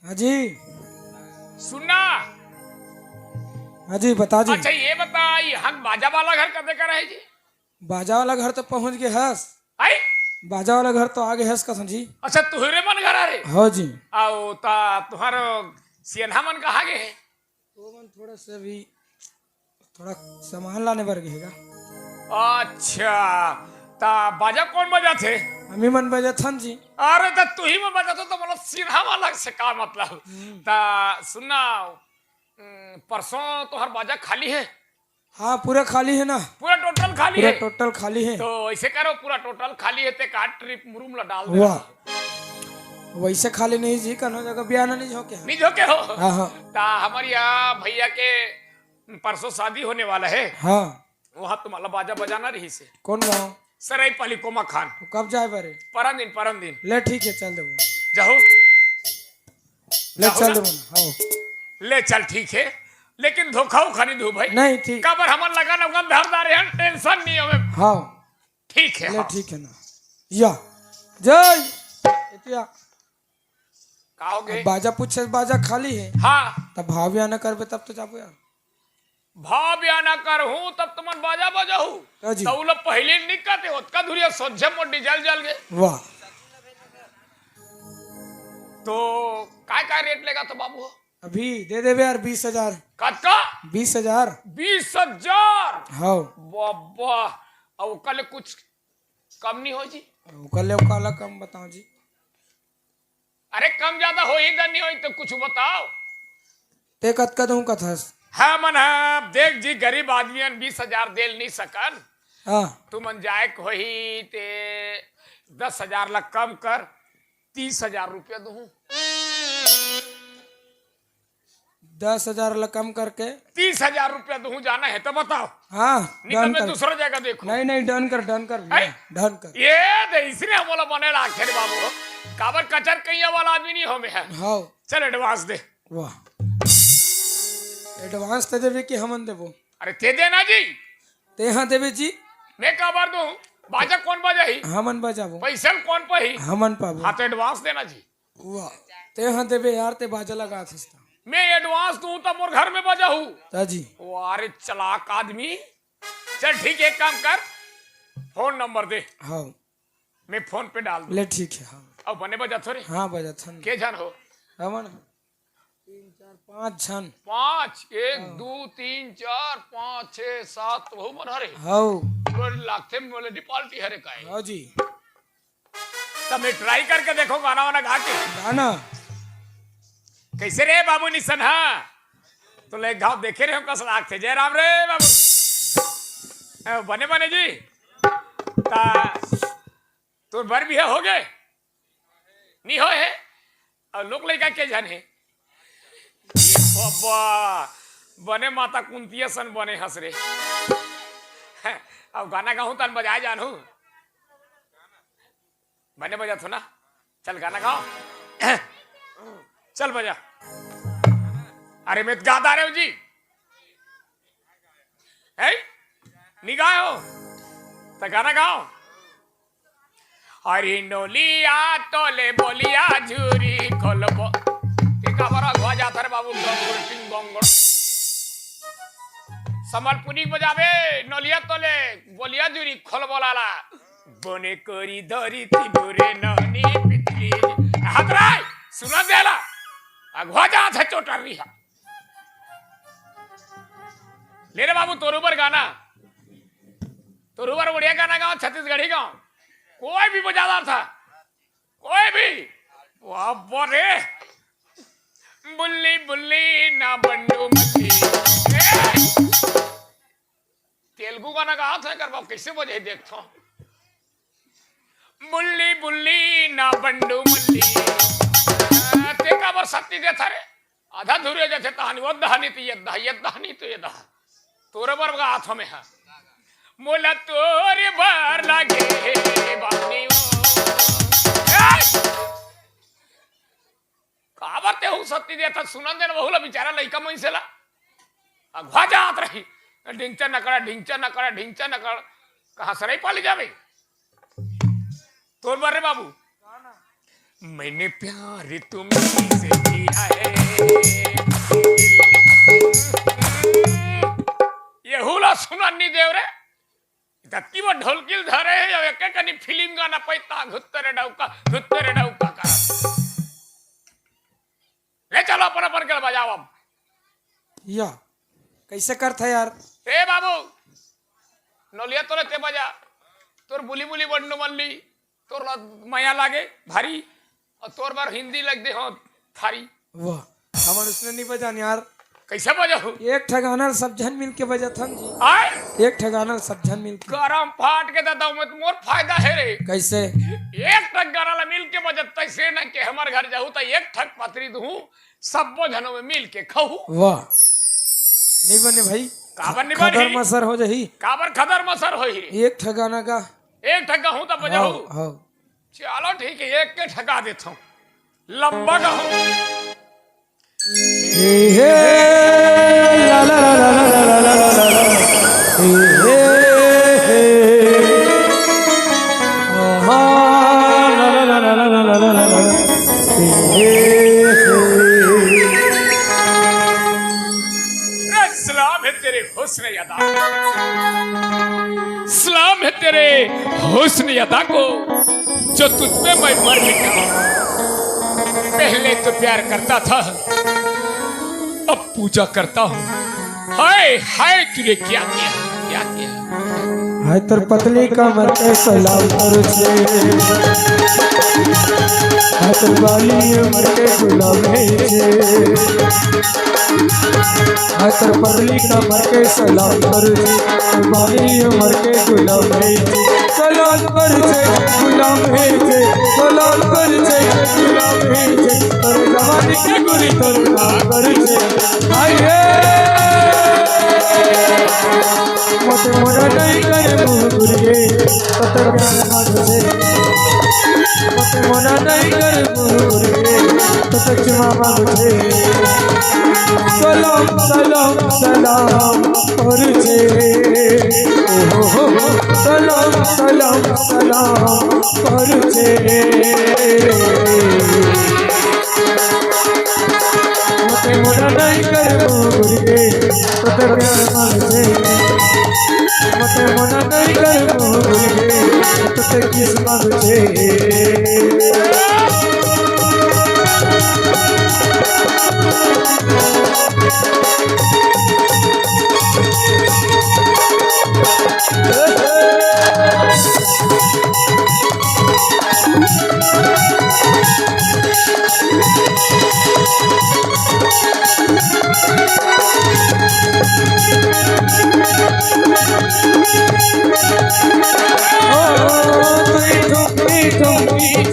हाँ जी। सुनना। हाँ जी बता जी। अच्छा ये बता, यहाँ बाजा वाला घर कदे का रहे जी? बाजा वाला घर तो पहुंच गए हस। आई। बाजा वाला घर तो आगे हस कसम जी। अच्छा तुहरे मन घर रे? हाँ जी। आओ ता तुहारो सियन्हा मन कहाँ गए है? तो मन थोड़ा से भी थोड़ा सामान लाने पर गएगा। अच्छा ता बाजा कौन बजा थे? हमी मन बजा थन जी। अरे ता तू ही में बजा तो मतलब सिन्हा वाला से का मतलब? ता सुनना, परसों तुहार बाजा खाली है? हाँ पूरा खाली है ना। पूरा टोटल खाली पूरा है? टोटल खाली है। तो ऐसे करो, पूरा टोटल खाली है ते का ट्रिप मुरुम ला डाल दे। वाह वैसे खाली नहीं जी, कनो जगह बयाना नहीं झोंके हैं। नहीं झोंके हो? हाँ हाँ ता हमारे यहाँ भैया के परसों शादी होने वाला है, हाँ। वहाँ तुम्हारा बाजा बजाना रही से। कौन गाँव? सराय पाली कोमा खान। तो कब जाए बारे? परम दिन ले ठीक है चल दो। जाओ ले जाओ चल ना। दो हाँ। ले चल ठीक है, लेकिन धोखा उखा नहीं दो भाई। नहीं ठीक। काबर हमन लगन उगन धरदारे हैं, टेंशन नहीं हमें। हाँ ठीक है ले हाँ। ठीक है ना। या जय इतिया। कहोगे? बाजा पूछे बाजा खाली है हाँ तब भाव या न करबे तब तो जाबो यार। भाव या ना कर हूँ तब तुमन बाजा बजाहू हाँ जी। तो लोग पहले निकलते होत धुरिया सोझे मोट डीजल जल गए। वाह तो काय रेट लेगा तो बाबू? अभी दे देवे यार 20,000। कद का? 20,000। 20,000? हाँ बाबा अब कल कुछ कम नहीं हो जी? कल काला कम बताओ जी। अरे कम ज्यादा हो ही नहीं हो तो कुछ बताओ। ते कत का दूं कथस। हाँ मन हाँ देख जी, गरीब आदमी 20,000 देल नहीं सकन। हाँ तू मन जाए हो ही ते 10,000 ला कम कर, 30,000 रुपया दूं। 10,000 ला कम करके 30,000 रुपया दूं, जाना है तो बताओ, हाँ नहीं तो डन मैं कर। दूसरा जगह देखो। नहीं डन कर है? डन कर। ये दे इसने बोला बने लाखे रे बाबू, काबर कचर कैया वाला आदमी नहीं हो में है। हाँ चल एडवांस दे। वाह एडवांस ते देवे कि हमन देबो? अरे ते देना जी। ते हाँ देवे जी। मैं काबर दूं? बाजा कौन बजा ही? हमन बजाबो। पैसा कौन पही? हमन पाबो। हाँ तो एडवांस देना जी। वाह ते हाँ देवे यार ते बाजा लगा थस्ता। मैं एडवांस दूं तो मोर घर में बजा हूँ। ताजी अरे चलाक आदमी। चल ठीक है, एक काम कर, फोन नंबर दे, हाँ मैं फोन पे डाल दूं। ले ठीक है। हाँ अब बने बजा थोड़े हाँ बजा थन के जन हो? हमन 3 4 5 छन। 5 1 2 3 4 5 6 7 बहु मन हरे। हाँ बोले लाखे में बोले डिपाल्टी हरे का है। हाँ जी। तब मैं ट्राई करके देखो गाना वाना गा के। गाना कैसे रे बाबू निशन? हाँ तो ले गाँव देखे रहे हो कस लाख थे। जय राम रे बाबू। बने बने जी ता तो बर भी है हो गए नहीं हो है और लोग लड़का के जाने ये बाबा बने माता कुंतिया सन बने हंस रे। अब गाना गाऊं तन बजाए जानू बने बजा थो ना। चल गाना गाओ। चल बजा। अरे मैं गाता रहे हो जी है नहीं गाए हो तो गाना गाओ। हरी नोलिया तोले बोलिया झूरी खोलबो टीका बरा घुआ जाता रे बाबू। गंगड़ टिंग गंगड़ समलपुरी बजावे नोलिया तोले बोलिया झूरी खोलबो लाला बने करी धरी तिबुरे नहनी पितली हतराय सुना देला अगवा जा था चोटर रिहा। ले रे बाबू तोर ऊपर गाना, तोर ऊपर बढ़िया गाना गाओ, छत्तीसगढ़ी गाओ, कोई भी बजादार था कोई भी। वाह बोरे बुल्ली बुल्ली ना बंडू मल्ली। तेलुगु गाना गाओ था कर बाप कैसे बजे देखो। बुल्ली बुल्ली ना बंडू मल्ली ते का बर सत्ती दे थारे आधा धुरे जैसे तहानी वो दहानी तो ये दहानी तो ये दहा तोरे बर का हाथों में है। मोला तोरे बार लागे बानी काबर ते हूँ सत्ती देता सुनन देना बहुला बेचारा लइका मई से ला अगवा जात रही ढिंचा नकड़ा कहाँ सराई पाली जावे तोर बारे बाबू। मैंने प्यार तुमसे किया है ये हुला सुनानी देव रे तत्की वो ढोलकिल धरे है या एक कनी फिल्म गाना पैता घुत्तरे डौका कर ले चलो अपन के बजाओ अब या कैसे करता यार ए बाबू नलिया तोरे ते बजा तोर बुली बुली बंडू मल्ली तोर माया लागे भारी और तोर बार हिंदी लग दे हो थारी वाह हमारे उसने नहीं बजान यार कैसे बजाओ एक ठगाना सब जन मिल के बजा थम जी आए एक ठगाना सब जन मिल के गरम फाट के दादा में मोर फायदा है रे कैसे एक ठग गाना मिल के बजत तैसे न के हमार घर जाऊ त एक ठग पतरी दूं सब जनों में मिल के खाऊ वाह नहीं बने भाई काबर नहीं खदर बनी मसर हो जाही काबर खदर मसर होई रे एक ठगाना का एक ठग हूं त बजाऊ हाँ चलो ठीक है एक के ठगा देता हूं लंबा गाऊं हे हे ला ला ला ला ला ला ला ला ला हे हे आहा ला ला ला ला ला ला ला ला हे सलाम है तेरे हुस्न अदा सलाम है तेरे हुस्न अदा को जो तुझ पे मैं मर मिटा पहले तो प्यार करता था अब पूजा करता हूँ हाय हाय तूने क्या किया हाय तर पतली कमर के सलाम करू छे हाय तर बाली उमर के गुलाम है छे हाय तर पतली कमर के सलाम करू छे बाली उमर के गुलाम है छे सलाम करू छे गुलाम है छे सलाम करू छे गुलाम है छे तर जवानी के गुरी तर नाम करू छे हाय हे मोटे मोटा नहीं करे मुझे पत्थर प्यार मांगे मोटे मोटा नहीं करे मुझे पत्थर चुमा मांगे सलाम सलाम सलाम और जे ओ सलाम सलाम सलाम और जे मोटे मोटा नहीं करे मुझे पत्थर प्यार मांगे मते मना नहीं कर मोरे तो किस मांगे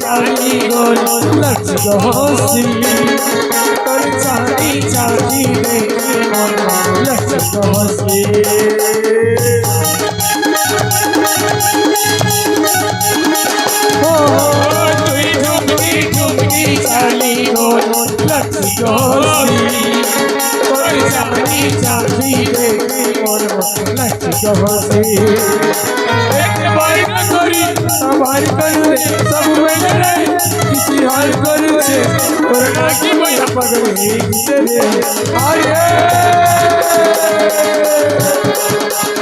चाली गोल लच गहोसी कर चाली चाली लच गहोसी चाली गोल लच गहोसी कर चाली चाली लच गहोसी एक बार करी हमारी कर सब में किसी हाल कर कोरोना की मैया पगड़ी से आए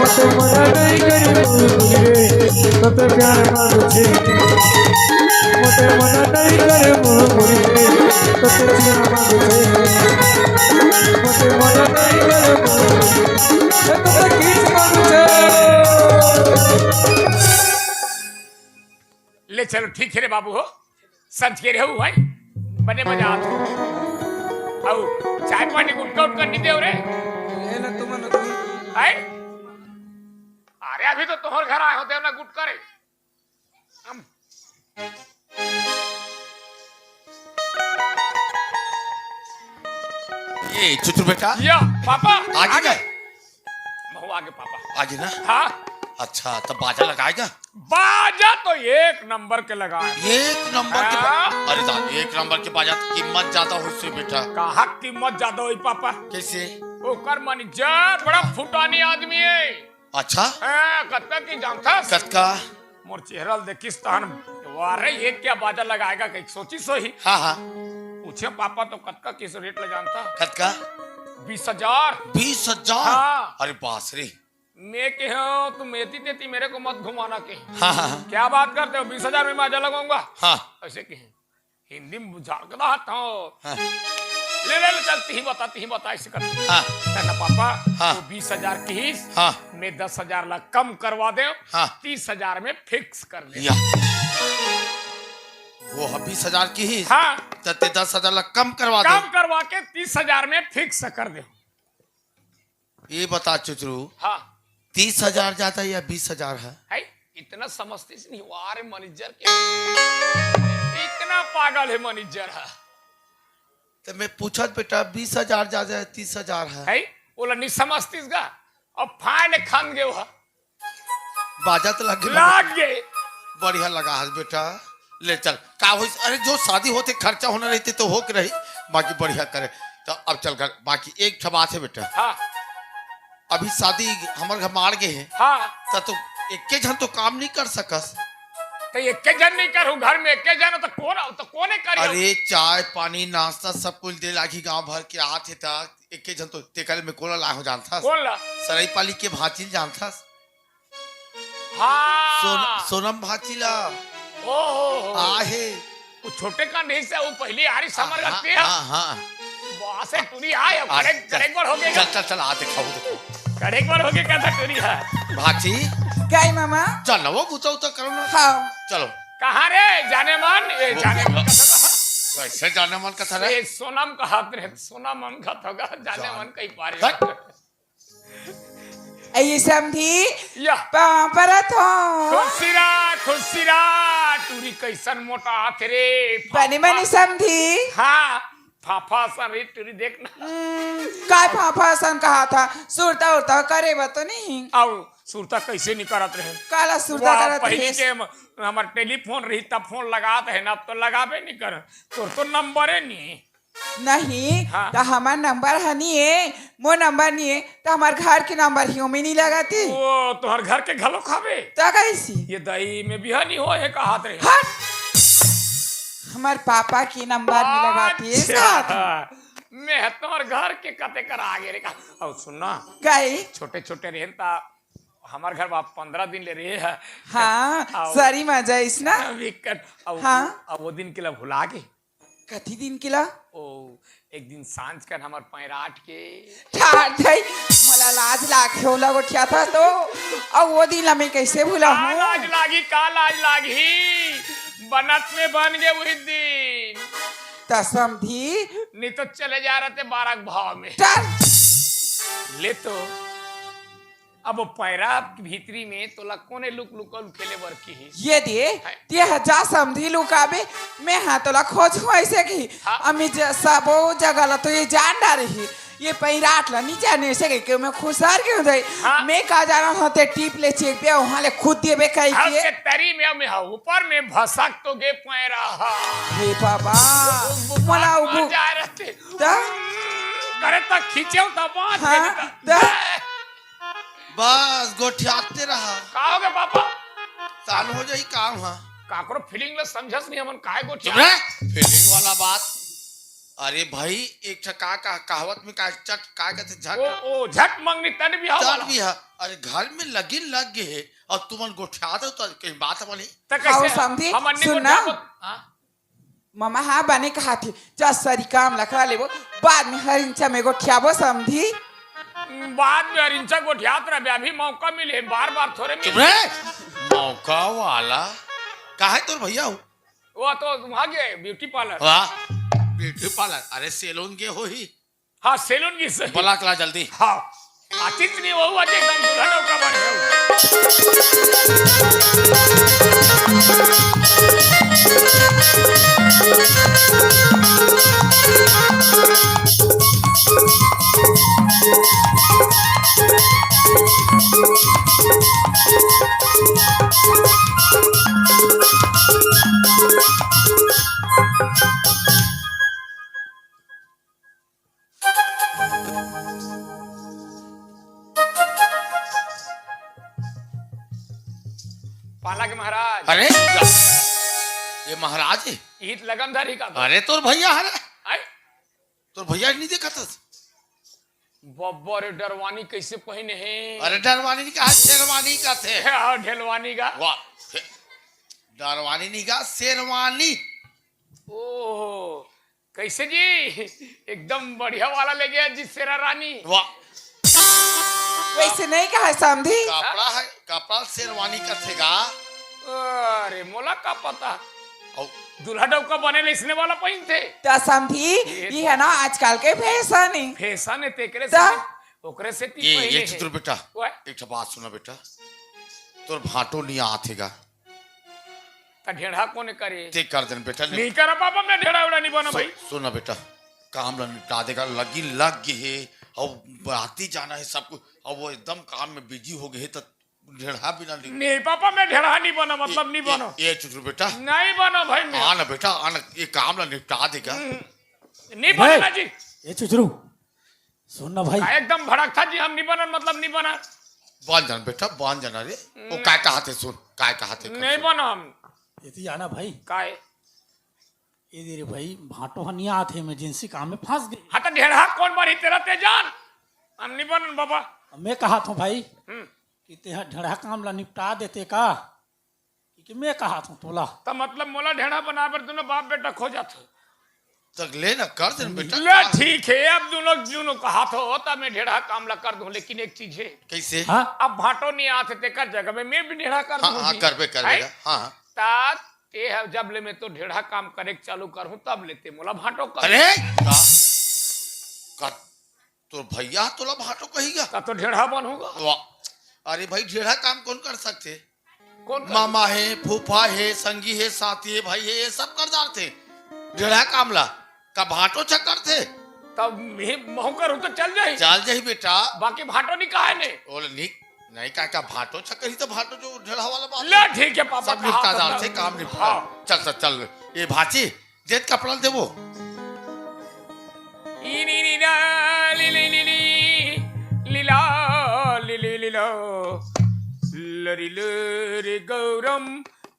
मत मना नहीं करे मुझे तो प्यार मांगे मत मना नहीं करे मुझे तो प्यार मांगे मत मना नहीं करे मुझे तो किस मांगे ले चलो ठीक है रे बाबू हो संज के रहू भाई बने मजा आत आओ चाय पानी गुटका उटका नहीं देव रे ये ना तुम आए अरे अभी तो तोहर घर आए होते हो ना गुटका रे हम ये चुचुर बेटा या पापा आगे गए बहु आगे पापा आगे ना हाँ अच्छा तब बाजा लगाएगा बाजा तो एक नंबर के लगाए एक नंबर के हाँ? अरे दादा एक नंबर के बाजा की कीमत ज्यादा हो से बेटा कहा कीमत ज्यादा हुई पापा कैसे वो कर मानी जब बड़ा फुटानी आदमी है अच्छा कत्ता की जानता कत का मोर चेहरा देखिस तहन अरे ये क्या बाजा लगाएगा कहीं सोची सो ही हाँ हाँ पूछे पापा तो कत का किस रेट ले जानता कद का 20,000 20,000 हाँ। अरे बास रे मैं के हो तुम एती तेती मेरे को मत घुमाना के हाँ हाँ क्या बात करते हो 20,000 में बाजा लगाऊंगा हाँ ऐसे कहे हिंदी में झाड़कता हाथ हाँ ले ले ले चलती ही बता ऐसे करती हाँ कहना पापा हाँ। तो 20,000 की ही हाँ मैं 10,000 ला कम करवा दे हाँ। 30,000 में फिक्स कर दे या वो 20,000 की ही हाँ तते 10,000 ला कम करवा दे कम करवा के 30,000 में फिक्स कर दे ये बता चुचरू हाँ 30,000 ज्यादा या 20,000 है इतना समझती नहीं हुआ अरे मैनेजर के इतना पागल है मैनेजर तो मैं पूछत बेटा 20,000 ज्यादा है 30,000 है बोला नहीं समझतीस का अब फाइल खान गए वहा बाजा तो लग लाग गए बढ़िया लगा है बेटा ले चल का हो अरे जो शादी होते खर्चा होना रहते तो हो के रही बाकी बढ़िया करे तो अब चल कर बाकी एक ठो बात है बेटा हाँ अभी शादी हमारे घर मार गए हैं हाँ तो एक जन तो काम नहीं कर सकस तो एक जन नहीं करूं घर में एक जन तो कोने करी अरे चाय पानी नाश्ता सब कुछ दे लागी गांव भर के आते था एक जन तो तेकल में कोला ला हो जानता कौन ला सराई पाली के भांचिल जानता हाँ सोनम भांचिला ओहो आहे वो छोटे का नहीं से वो पहले आरी समर करते हैं हाँ हाँ वहां से टूरी आए अब कड़ेक बार हो गए चल चल चल आ देखो देखो कड़ेक बार हो गए कैसा टूरी है भाची गाय मामा चल ना वो गुता उता करो ना हाँ चलो कहाँ रे जाने मन जाने मन कैसे जाने मन का था रे सोनम का हाथ रे सोना मन का होगा जाने मन कहीं पारे ये समझी या परत हो खुशिरा टूरी कैसन मोटा हाथ रे बनी बनी समझी हाँ फाफा सा रे टूरी देखना काय फाफा सन कहा था सुरता उरता करे तो नहीं आओ सुरता कैसे नहीं करत रहे काला सुरता करत पहले है के हमार टेलीफोन रही तब फोन लगात है ना तो लगाबे नहीं कर तोर तो नंबर है नहीं नहीं हाँ। तो हमार नंबर है नहीं है वो नंबर नहीं है तो हमार घर के नंबर ही में नहीं लगाती वो तुम्हार घर के घलो खाबे तो कैसी ये दही में भी नहीं हो है कहात रे हट हमार पापा की नंबर में लगाती है साथ अच्छा, मैं तुम्हार घर के कते कर आगे रे का और सुनना गई छोटे छोटे रहता हमार घर बाप 15 दिन ले रहे है हाँ आओ। सारी मजा इस ना विकट हाँ। अब वो दिन के लिए भुला गए कथी दिन किला ओ एक दिन सांझ कर हमार पैराट के ठाट थई मला लाज लागे हो लगोठिया था तो अब वो दिन मैं कैसे भूला हूँ का लाज लागी बनत में बन गए वही दिन तसम थी नहीं तो चले जा रहे थे 12 भाव में ले तो अब वो पैरा भीतरी में तो कोने लुक लुकल खेले बर की ही ये दे ते हजार समझी लुकाबे मैं हाँ तो ला खोजू ऐसे की हाँ। अमी सबो जगह ला तो ये जान डाली ही ये पैराट ला नहीं जाने से कि मैं खुशार क्यों जाई हाँ। मैं कहा जाना होते टीप ले चेक पे वहां ले खुद दे बे कहीं अब के के तरी में ऊपर में भसक तो गे पैरा हे बाबा मला उबु जा रहे थे ता करे तक खींचे तो बात हाँ, बस गोठियाते रहा कहोगे पापा तान हो जाई काम हाँ काकरो फीलिंग ले समझस नहीं हमन काहे को चुप रह फीलिंग वाला बात अरे भाई एक ठका का कहावत में का चट का कहते झट ओ झट मंगनी तन भी चल हवा भी है अरे घर में लगी लग गए और तुमन गोठिया दो तो कहीं बात वाली तक आओ कैसे समझी, हमन ने सुनना। हां मामा हाँ बने कहा थी जा सारी काम लखा ले वो बाद में हर इंचा में को ठियाबो समझी बाद में अरिंचा को ध्यात रहे अभी मौका मिले बार थोड़े चुप मिले रह मौका वाला काहे तोर भैया हो वो तो वहां गए ब्यूटी पार्लर वाह ब्यूटी पार्लर अरे सैलून के हो ही हाँ सैलून की सही बोला कला जल्दी हाँ आतिथ नहीं वो हुआ एकदम दुल्हनों का बन गया पाला के महाराज अरे ये महाराज है। ईद लगनधारी का अरे तोर भैया है रे। आई तोर भैया नहीं देखा था? बब्बर डरवानी कैसे पहने हैं? अरे डरवानी नहीं कहा, शेरवानी का थे। हाँ, ढेलवानी का। वाह, डरवानी नहीं कहा, शेरवानी। ओह कैसे जी, एकदम बढ़िया वाला ले गया जी, शेरा रानी। वाह, वैसे नहीं कहा समधी। कपड़ा है, कपड़ा शेरवानी का थेगा। अरे मोला का पता, और दूल्हा डौका बने इसने वाला पहन थे। तो समधी ये है ना आजकल के फैशन ही। फैशन है तेकरे से, ता? ओकरे से ती ये पहने चित्र हैं। बेटा, वाह, एक ठो बात सुना बेटा, तोर भाटो नहीं आथेगा। ता ढेढ़ा कोने करे? ते कर देन बेटा। नहीं करा पापा, मैं ढेढ़ा उड़ा नहीं बना भाई। सुना बेटा, काम ला निपटा देगा, लगी लग गई है और बाराती जाना है सब कुछ, और वो एकदम काम में बिजी हो गए तो ढेढ़ा भी ना नहीं पापा, मैं ढेढ़ा नहीं बना, मतलब नहीं बनो। ये चित्र बेटा, नहीं बनो भाई, मैं आना बेटा आना, ये काम ला निपटा देगा। नहीं बनेगा जी। ये चुचरू सुन ना भाई, एकदम भड़क था जी, हम नहीं बना मतलब नहीं बना। बांध जाना बेटा, बांध जाना रे। वो काय कहाते सुन, काय कहाते नहीं बना हम। ये तो आना भाई, काय ये दे रे भाई, भाटो हनिया आथे इमरजेंसी काम में फंस गई। हाँ तो ढेढ़ा कौन बारी तेरा ते जान, हम नहीं बनन बाबा। मैं कहा था भाई हम्म, कि ते ढड़ा काम ला निपटा देते का, कि मैं कहा था तोला। तो मतलब मोला ढेढ़ा बना पर दोनों बाप बेटा खो जाते। तक ले ना कर देन बेटा। ले ठीक है, अब दोनों का हाथ होता मैं ढेढ़ा काम ला कर दूं, लेकिन एक चीज है, कैसे? हाँ अब भाटो नहीं आते ते कर जगह में मैं भी ढेढ़ा कर हाँ दूं हाँ जी। करबे करबेगा। हाँ तात ते है, जब ले मैं तो ढेढ़ा काम करे चालू करूं तब लेते मोला भाटो कर। अरे का तो भैया तोला भाटो कहीगा। का तो ढेढ़ा बन होगा। वाह, अरे भाई ढेढ़ा काम कौन कर सकते? कौन कर? मामा है, फूफा है, संगी है, साथी है, भाई है, ये सब करदार थे। ढेढ़ा काम ला का भाटो चक्कर थे। तब मैं महू करूं तो चल जाए, चल जाही बेटा। बाकी भाटो नहीं कहा ने। बोले नहीं का भाटो चक्कर ही तो भाटो जो ढेढ़ा वाला बात ले ठीक है पापा, सब निपटादार थे, काम निपटा। हाँ। चल चल ये भाची जेत कपड़ा देवो। गौरम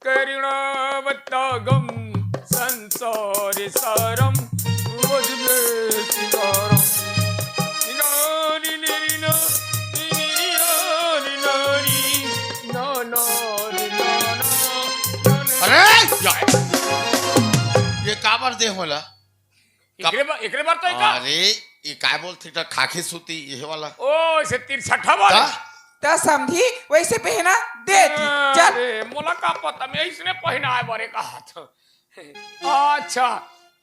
करुणावतागम संसार सारम अरे ये काबर दे होला? एकरे बार तो एका अरे ये काय बोलते था, खाके सूती ये वाला। ओ इसे तिरछठा वाला। का? तो समधी वैसे पहना देती। चल अरे मोला का पता, मैं इसने पहना है बारे का हाथ। अच्छा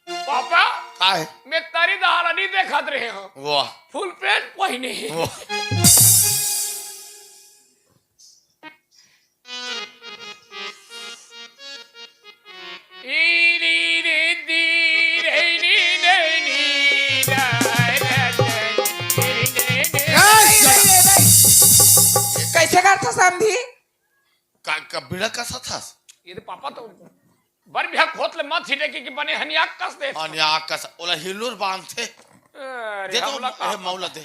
पापा, काय? मैं तारी दहाड़ा नहीं देखा रहे हो, वाह फुल पैंट पहने हैं। वाह। कैसे करता समधी? का बिड़ा कैसा था? ये तो पापा तो बर भी खोत ले मत छिटे कि बने हनिया कस दे। और यहाँ कैसा ओला हिलूर बांध थे। अरे दे तो हमला का मौला दे।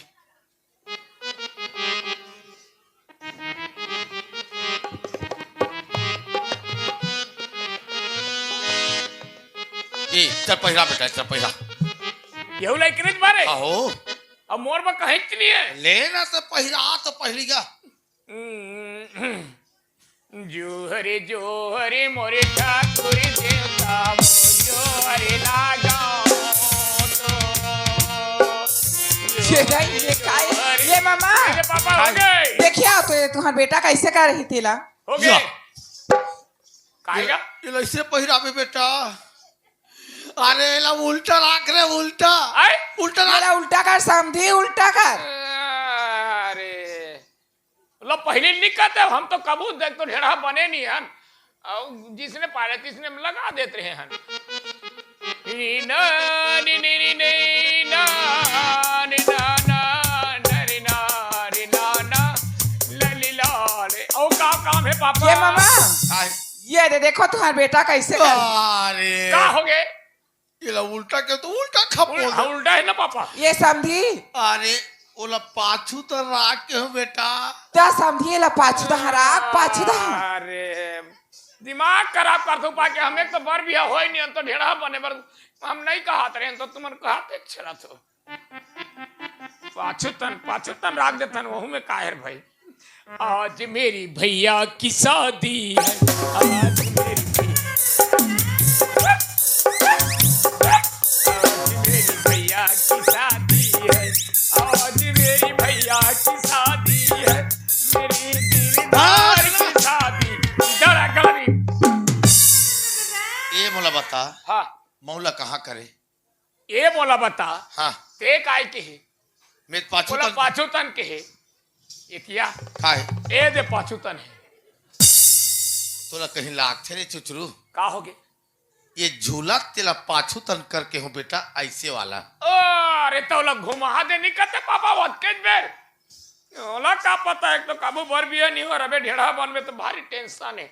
ए चल पहिरा बेटा, चल पहिरा। येऊ लाइक रेज मारे। आहो अब मोर में कहीं नहीं है। लेना तो पहिरा तो पहलीगा। जो हरे मोरे ठाकुर देवता वो जो हरे लागा ये काय? ये मामा मेरे पापा हो गए, देखिए तो ये तुम्हारा बेटा कैसे कर रही थी ला। हो गए काहेगा? ये ऐसे पहिरा बे बेटा। अरे ला उल्टा राख रे, उल्टा आए उल्टा राख। मेरा उल्टा कर समधी, उल्टा कर। अरे लो पहले नहीं कहते, हम तो कबूत देख तो ढेढ़ा बने नहीं हन, और जिसने पाले तिसने लगा देते हैं हन। और का काम है पापा? ये मामा काय? ये देखो तुम्हारा बेटा कैसे कर। अरे का हो गए? ये ला उल्टा के तो उल्टा खपो। उल्टा है ना पापा। ये समधी अरे ओला पाछू तो राख के हो बेटा। तो समधी ला पाछू दहरा पाछू दहरा। अरे दिमाग खराब कर दो पाके हमें तो बर बिया होई नहीं तो ढेड़ा बने बर हम नहीं कहत रहे तो तुमन कहत एक छड़ा तो पाछुतन राख देतन वहू में कायर भाई आज मेरी भैया की शादी है आज मेरी भैया की शादी है आज मेरी भैया की शादी है मेरी दिलदार की शादी इधर आ गलती ये मोला बता हाँ मौला कहाँ करे ये बोला बता हाँ ते काय के है मेरे पाछू बोला तन पाछुतन के है इतिया काय ए दे पाछुतन है तोला कहीं लाग थे रे चुचरू का होगे ये झूला तेला पाछू तन करके हो बेटा ऐसे वाला अरे तो लोग घुमा दे निकलते पापा बहुत के बेर ओला का पता है तो काबू बर भी नहीं हो रबे ढेड़ा बन में तो भारी टेंशन है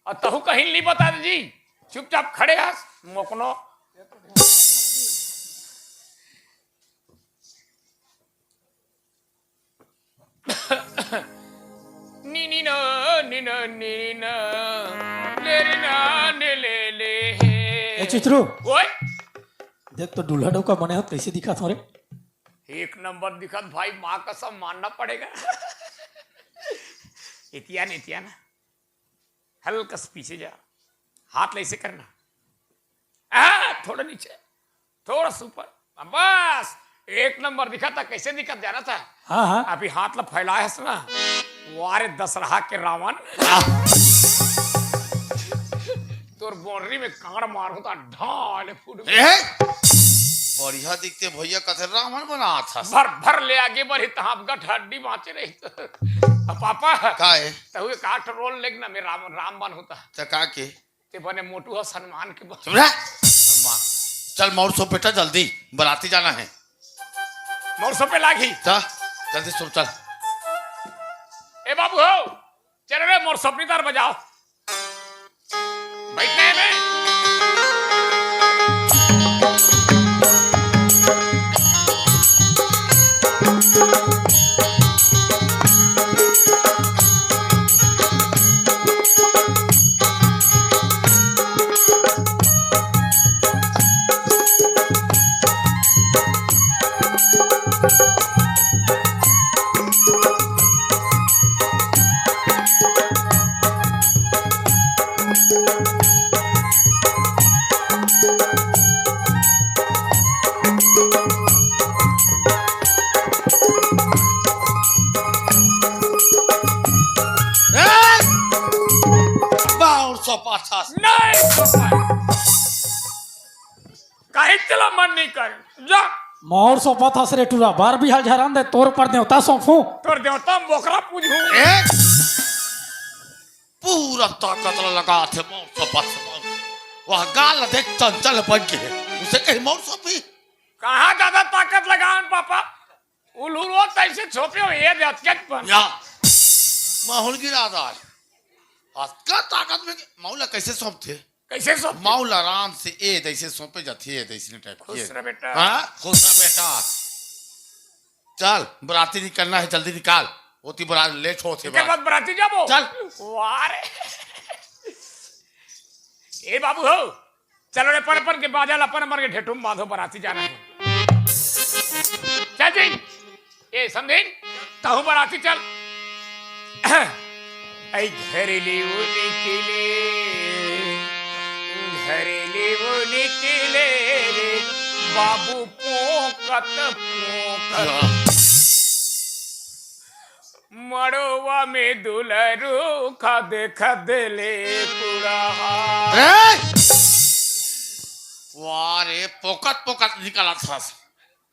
और तहु कहीं नहीं बता दे जी चुपचाप खड़े हस मोकनो नी नी ना नी ना नी ना ले रे ना ने ले ए चित्रू ओए देख तो दूल्हा डोका बने हो कैसे दिखा था रे एक नंबर दिखत भाई माँ कसम मानना पड़ेगा इतिया ना हल्का से पीछे जा हाथ ऐसे करना थोड़ा नीचे थोड़ा सा ऊपर बस एक नंबर दिखा था कैसे दिखत जाना था हाँ हाँ अभी हाथ ला फैलाया है ना वारे दशरहा के रावण तोर बाउंड्री में कांड मार होता ढाल फूट बढ़िया दिखते भैया कथे रावण बना था भर ले आगे बढ़ी तहाँ गठ हड्डी बाँचे रही तो पापा काहे तो हुए काठ रोल लेग ना मेरा राम बन होता चका के ते बने मोटू हो सम्मान के बन चुप रह अम्मा, चल मोर सो बेटा जल्दी बराती जाना है मोर सो पे लागी चल जल्दी सो चल ए बाबू हो चल रे मोर सपनी तार बजाओ बैठने में काहे चला मन नहीं कर जा मोर सोपा था सरे टूरा बार भी हाल झरान दे तोर पर देवता सौंफू तोर देवता बोकरा पूजू पूरा ताकत लगा थे मोर सो पास वह गाल देख चंचल बन के उसे कहीं मोर सो भी कहाँ दादा ताकत लगान पापा उलूरो तैसे छोपे हो ये हथकत पर या माहौल गिरा दार का ताकत में मौला कैसे सौंप थे कैसे सो मौला आराम से ए जैसे सौंपे जाती है जैसे टाइप की खुश रह बेटा हाँ खुश रह बेटा चल बराती निकलना है जल्दी निकाल होती बरात लेट होते के बाद बराती जाबो चल वारे ए बाबू हो चलो रे पर के बाजा ला पर के ढेटुम बांधो बराती जाना है चल जी ए समझे तहु बराती चल आई घरेली वो निकले रे बाबू पोकत मड़ोवा में दुलरू खद ले पूरा वारे पोकत निकाला था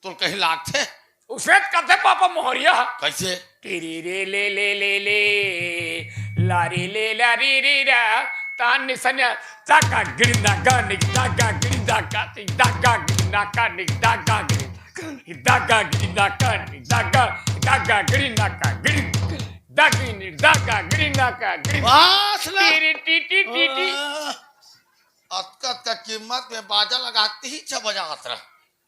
तो कहीं लाग थे उसे कहते पापा मोहरिया कैसे टीरी रे ले लारी ले लारी रे रा तान निसन्या चाका गिरिंदा गानिक दागा गिरिंदा काती दागा गिरिंदा कानिक दागा गिरिंदा कानिक दागा गिरिंदा का गिरिंदा दागा गिरिंदा का टीरी टी अतकत का कीमत में बाजा लगाते ही छ बजात रहा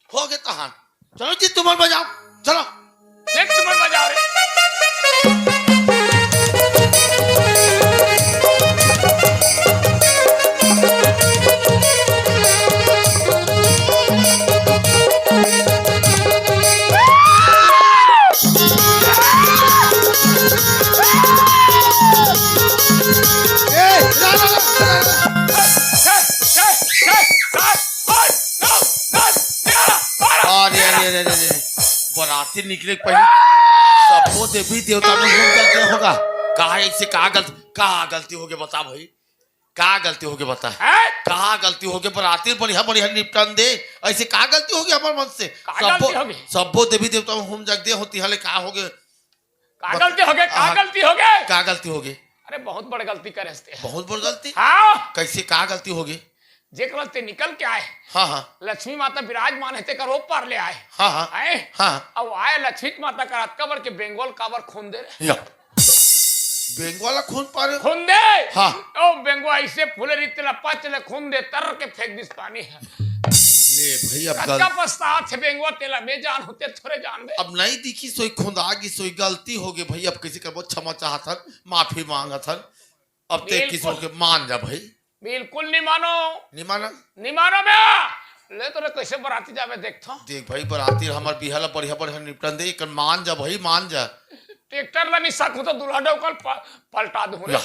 हो गए कहां चलो जी तुम बजाओ चलो एक तुम बजाओ रे से निकले पहले सबको देवी देवता में घूम करके होगा। कहा ऐसे कहा गलती हो गई बता भाई, कहा गलती हो गई बता, हैं? कहा गलती हो गई बराती बढ़िया बढ़िया निपटन दे, ऐसे कहा गलती हो गई हमारे मन से। कहाँ गलती हो गई? सबो देवी देवता में घूम जग दे होती हले कहा हो गए, का गलती हो गए, का हाँ। गलती हो गए? कहा गलती हो गई, अरे बहुत बड़ी गलती करे हंसते। बहुत बड़ी गलती। हाँ, कैसे कहा गलती हो गई? जेकर ते निकल के आए, हाँ हाँ लक्ष्मी माता विराजमान है करो पार ले आए। हाँ हाँ आए हाँ अब आए लक्ष्मी माता का कबर के बंगाल काबर खून दे रहे, या बेंग वाला खून पा रहे हो? खून दे। हाँ। ओ बेंगो ऐसे फूले रीते लपा चले खून दे तर के फेंक दिस पानी है। ले भाई अब कच्चा पछता थे बेंगो तेला बेजान होते थोड़े जान बे। अब नहीं दिखी सोई खुदागी सोई गलती हो गई भाई। अब किसी का बहुत क्षमा चाहत माफी मांगत हन। अब ते किसी बिल्कुल। के मान जा भाई, बिल्कुल नहीं मानो, नहीं माना नहीं मानो बे। ले तोरे कैसे बराती जावे देखता। देख भाई बराती हमार बिहाला बढ़िया बढ़िया निपटन दे कर मान जा भाई मान जा। ट्रैक्टर ला निशा को तो दुल्हा डोकल पलटा दूं रे। या।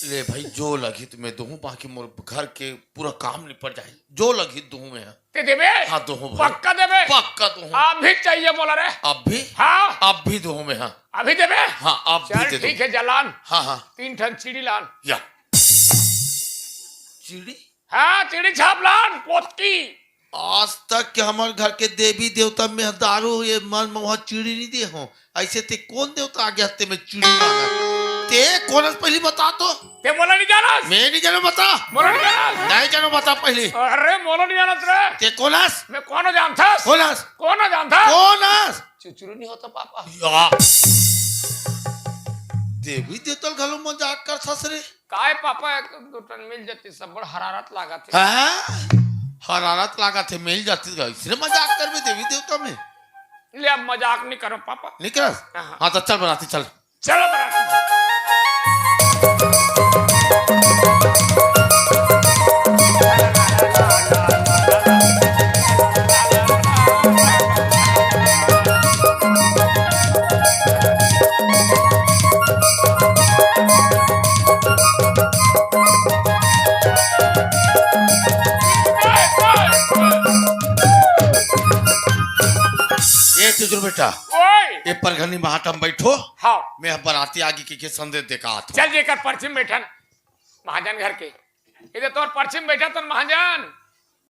ले भाई जो लगी तुम्हें दूं बाकी मोर घर के पूरा काम निपट जाए जो लगी दूं मैं। ते देबे? हाँ दूं भाई पक्का देबे? पक्का दूं। अभी चाहिए बोला रे। अब भी हाँ अब भी दूं मैं। हाँ अभी देबे? हाँ अब भी चल दे ठीक दूं। है जलान हाँ हाँ 3 ठन चिड़ी लान। या चिड़ी हाँ चिड़ी छाप लान पोतकी। आज तक के हमारे घर के देवी देवता में दारू ये मन में वहाँ चिड़ी नहीं दिए हो। ऐसे ते कौन देवता आ गया ते में चिड़ी मांगा ते कौन पहले बता तो। ते मोला नहीं जाना? मैं नहीं जानो बता, मोला नहीं जाना? नहीं जानो बता पहले। अरे मोला नहीं जाना रे। ते कौनस मैं कौन जानता? कौनस कौन जानता? कौनस चुचुरू नहीं होता पापा। या देवी देवता घलो मजाक कर ससरे। काय पापा एक दो टन मिल जाती सब बड़ हरारत लागा थे। हाँ हरारत लगा थे मिल जाती इसने मजाक कर भी देवी देवता में ले अब मजाक नहीं करो पापा। निकल। हाँ। हाँ तो चल बनाती चल। चलो बराती। ये चुजुर बेटा ओए ये परघनी महाटम बैठो। हाँ मैं बराती आगे के संदेश देखा था। चल जेकर पश्चिम बैठन महाजन घर के इधर तोर पश्चिम बैठा तो महाजन